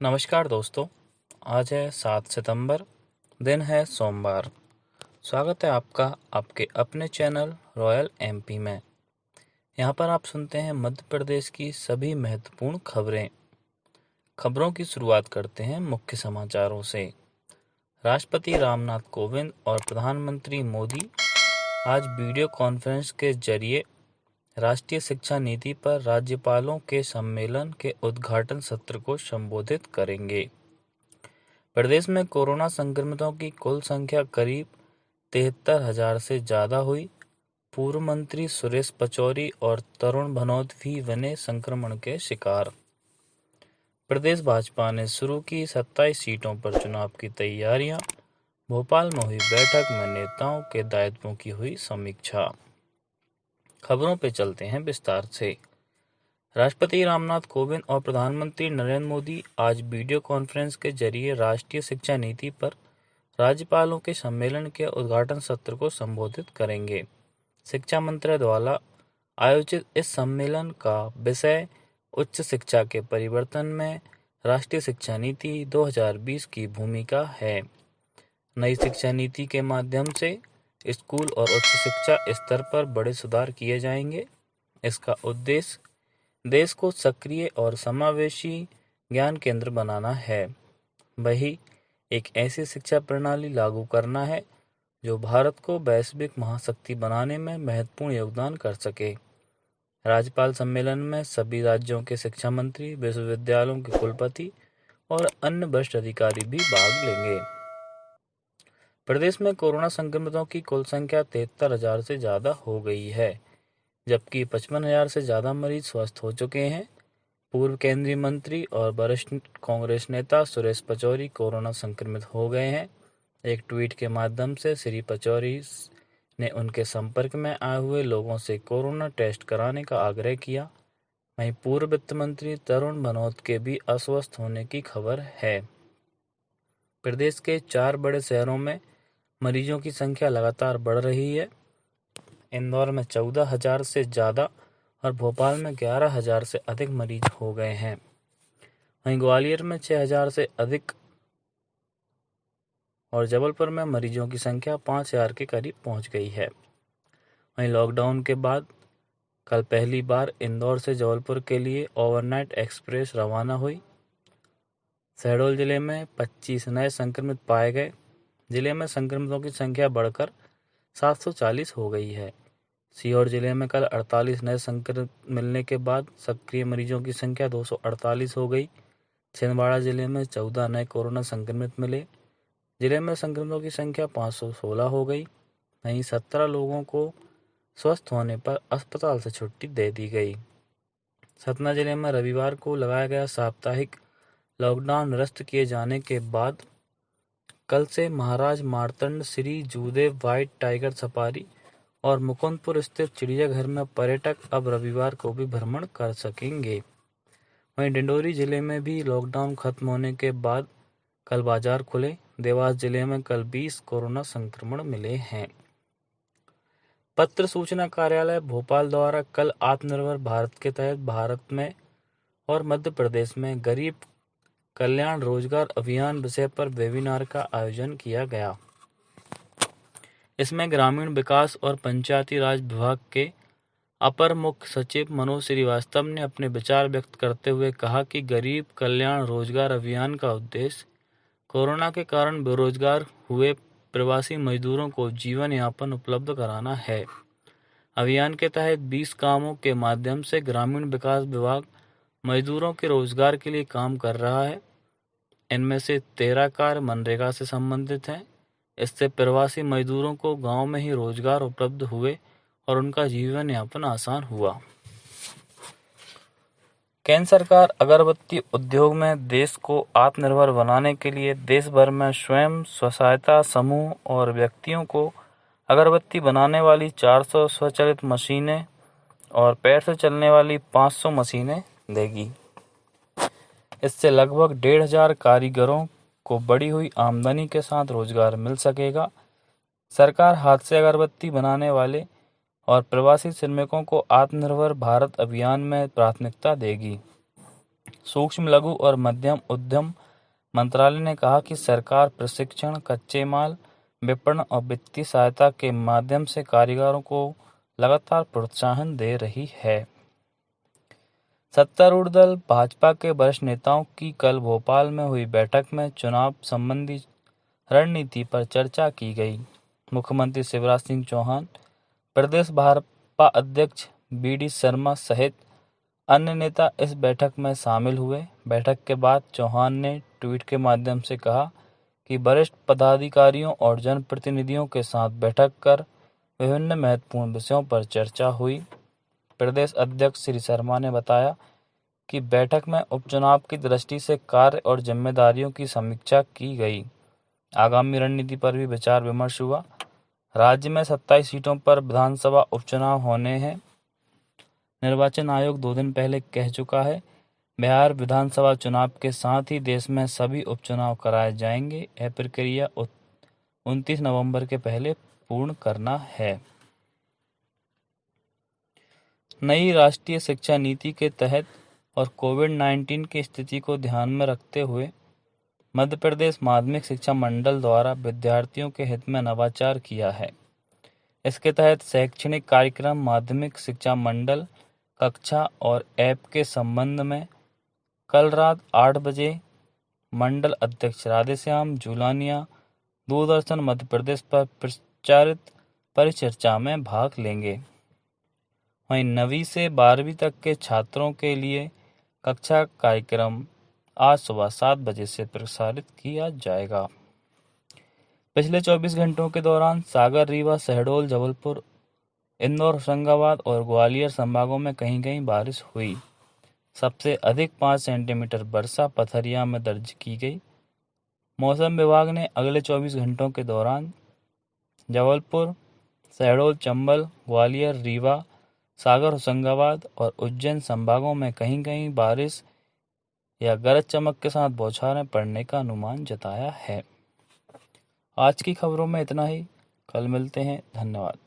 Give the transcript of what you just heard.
नमस्कार दोस्तों। आज है 7 सितंबर, दिन है सोमवार। स्वागत है आपका आपके अपने चैनल रॉयल एमपी में। यहाँ पर आप सुनते हैं मध्य प्रदेश की सभी महत्वपूर्ण खबरें। खबरों की शुरुआत करते हैं मुख्य समाचारों से। राष्ट्रपति रामनाथ कोविंद और प्रधानमंत्री मोदी आज वीडियो कॉन्फ्रेंस के जरिए राष्ट्रीय शिक्षा नीति पर राज्यपालों के सम्मेलन के उद्घाटन सत्र को संबोधित करेंगे। प्रदेश में कोरोना संक्रमितों की कुल संख्या करीब 73,000 से ज्यादा हुई। पूर्व मंत्री सुरेश पचौरी और तरुण भनोत भी बने संक्रमण के शिकार। प्रदेश भाजपा ने शुरू की 27 सीटों पर चुनाव की तैयारियां। भोपाल में हुई बैठक में नेताओं के दायित्वों की हुई समीक्षा। खबरों पे चलते हैं विस्तार से। राष्ट्रपति रामनाथ कोविंद और प्रधानमंत्री नरेंद्र मोदी आज वीडियो कॉन्फ्रेंस के जरिए राष्ट्रीय शिक्षा नीति पर राज्यपालों के सम्मेलन के उद्घाटन सत्र को संबोधित करेंगे। शिक्षा मंत्रालय द्वारा आयोजित इस सम्मेलन का विषय उच्च शिक्षा के परिवर्तन में राष्ट्रीय शिक्षा नीति 2020 की भूमिका है। नई शिक्षा नीति के माध्यम से स्कूल और उच्च शिक्षा स्तर पर बड़े सुधार किए जाएंगे। इसका उद्देश्य देश को सक्रिय और समावेशी ज्ञान केंद्र बनाना है। वही एक ऐसी शिक्षा प्रणाली लागू करना है जो भारत को वैश्विक महाशक्ति बनाने में महत्वपूर्ण योगदान कर सके। राज्यपाल सम्मेलन में सभी राज्यों के शिक्षा मंत्री, विश्वविद्यालयों के कुलपति और अन्य वरिष्ठ अधिकारी भी भाग लेंगे। प्रदेश में कोरोना संक्रमितों की कुल संख्या 73,000 से ज्यादा हो गई है, जबकि 55,000 से ज्यादा मरीज स्वस्थ हो चुके हैं। पूर्व केंद्रीय मंत्री और वरिष्ठ कांग्रेस नेता सुरेश पचौरी कोरोना संक्रमित हो गए हैं। एक ट्वीट के माध्यम से श्री पचौरी ने उनके संपर्क में आए हुए लोगों से कोरोना टेस्ट कराने का आग्रह किया। वहीं पूर्व वित्त मंत्री तरुण भनोत के भी अस्वस्थ होने की खबर है। प्रदेश के 4 बड़े शहरों में मरीजों की संख्या लगातार बढ़ रही है। इंदौर में 14,000 से ज़्यादा और भोपाल में 11,000 से अधिक मरीज हो गए हैं। वहीं ग्वालियर में 6,000 से अधिक और जबलपुर में मरीजों की संख्या 5,000 के करीब पहुंच गई है। वहीं लॉकडाउन के बाद कल पहली बार इंदौर से जबलपुर के लिए ओवरनाइट एक्सप्रेस रवाना हुई। शहडोल जिले में 25 नए संक्रमित पाए गए। जिले में संक्रमितों की संख्या बढ़कर 740 हो गई है। सीहोर जिले में कल 48 नए संक्रमित मिलने के बाद सक्रिय मरीजों की संख्या 248 हो गई। छिंदवाड़ा जिले में 14 नए कोरोना संक्रमित मिले। जिले में संक्रमितों की संख्या 516 हो गई। वहीं 17 लोगों को स्वस्थ होने पर अस्पताल से छुट्टी दे दी गई। सतना जिले में रविवार को लगाया गया साप्ताहिक लॉकडाउन निरस्त किए जाने के बाद कल से Maharaj Martand Shri Judeo white tiger safari और मुकुंदपुर स्थित चिड़ियाघर में पर्यटक अब रविवार को भी भ्रमण कर सकेंगे। वहीं डिंडोरी जिले में भी लॉकडाउन खत्म होने के बाद कल बाजार खुले। देवास जिले में कल 20 कोरोना संक्रमण मिले हैं। पत्र सूचना कार्यालय भोपाल द्वारा कल आत्मनिर्भर भारत के तहत भारत में और मध्य प्रदेश में गरीब कल्याण रोजगार अभियान विषय पर वेबिनार का आयोजन किया गया। इसमें ग्रामीण विकास और पंचायती राज विभाग के अपर मुख्य सचिव मनोज श्रीवास्तव ने अपने विचार व्यक्त करते हुए कहा कि गरीब कल्याण रोजगार अभियान का उद्देश्य कोरोना के कारण बेरोजगार हुए प्रवासी मजदूरों को जीवन यापन उपलब्ध कराना है। अभियान के तहत 20 कामों के माध्यम से ग्रामीण विकास विभाग मजदूरों के रोजगार के लिए काम कर रहा है। इनमें से 13 कार्य मनरेगा से संबंधित हैं। इससे प्रवासी मजदूरों को गांव में ही रोजगार उपलब्ध हुए और उनका जीवन यापन आसान हुआ। केंद्र सरकार अगरबत्ती उद्योग में देश को आत्मनिर्भर बनाने के लिए देश भर में स्वयं सहायता समूह और व्यक्तियों को अगरबत्ती बनाने वाली 400 स्वचालित मशीनें और पैर से चलने वाली 500 मशीनें देगी। इससे लगभग 1,500 कारीगरों को बढ़ी हुई आमदनी के साथ रोजगार मिल सकेगा। सरकार हाथ से अगरबत्ती बनाने वाले और प्रवासी श्रमिकों को आत्मनिर्भर भारत अभियान में प्राथमिकता देगी। सूक्ष्म लघु और मध्यम उद्यम मंत्रालय ने कहा कि सरकार प्रशिक्षण, कच्चे माल विपणन और वित्तीय सहायता के माध्यम से कारीगरों को लगातार प्रोत्साहन दे रही है। सत्तारूढ़ दल भाजपा के वरिष्ठ नेताओं की कल भोपाल में हुई बैठक में चुनाव संबंधी रणनीति पर चर्चा की गई। मुख्यमंत्री शिवराज सिंह चौहान, प्रदेश भाजपा अध्यक्ष बी.डी. शर्मा सहित अन्य नेता इस बैठक में शामिल हुए। बैठक के बाद चौहान ने ट्वीट के माध्यम से कहा कि वरिष्ठ पदाधिकारियों और जनप्रतिनिधियों के साथ बैठक कर विभिन्न महत्वपूर्ण विषयों पर चर्चा हुई। प्रदेश अध्यक्ष श्री शर्मा ने बताया कि बैठक में उपचुनाव की दृष्टि से कार्य और जिम्मेदारियों की समीक्षा की गई। आगामी रणनीति पर भी विचार विमर्श हुआ। राज्य में 27 सीटों पर विधानसभा उपचुनाव होने हैं। निर्वाचन आयोग 2 दिन पहले कह चुका है, बिहार विधानसभा चुनाव के साथ ही देश में सभी उपचुनाव कराए जाएंगे। यह प्रक्रिया 29 नवंबर के पहले पूर्ण करना है। नई राष्ट्रीय शिक्षा नीति के तहत और कोविड-19 की स्थिति को ध्यान में रखते हुए मध्य प्रदेश माध्यमिक शिक्षा मंडल द्वारा विद्यार्थियों के हित में नवाचार किया है। इसके तहत शैक्षणिक कार्यक्रम माध्यमिक शिक्षा मंडल कक्षा और ऐप के संबंध में कल रात 8 बजे मंडल अध्यक्ष राधेश्याम जुलानिया दूरदर्शन मध्य प्रदेश पर प्रचारित परिचर्चा में भाग लेंगे। वहीं 9वीं से 12वीं तक के छात्रों के लिए कक्षा कार्यक्रम आज सुबह 7 बजे से प्रसारित किया जाएगा। पिछले 24 घंटों के दौरान सागर, रीवा, शहडोल, जबलपुर, इंदौर, होशंगाबाद और ग्वालियर संभागों में कहीं-कहीं बारिश हुई। सबसे अधिक 5 सेंटीमीटर वर्षा पथरिया में दर्ज की गई। मौसम विभाग ने अगले 24 घंटों के दौरान जबलपुर, शहडोल, चंबल, ग्वालियर, रीवा, सागर, होशंगाबाद और उज्जैन संभागों में कहीं-कहीं बारिश या गरज चमक के साथ बौछारें पड़ने का अनुमान जताया है। आज की खबरों में इतना ही। कल मिलते हैं। धन्यवाद।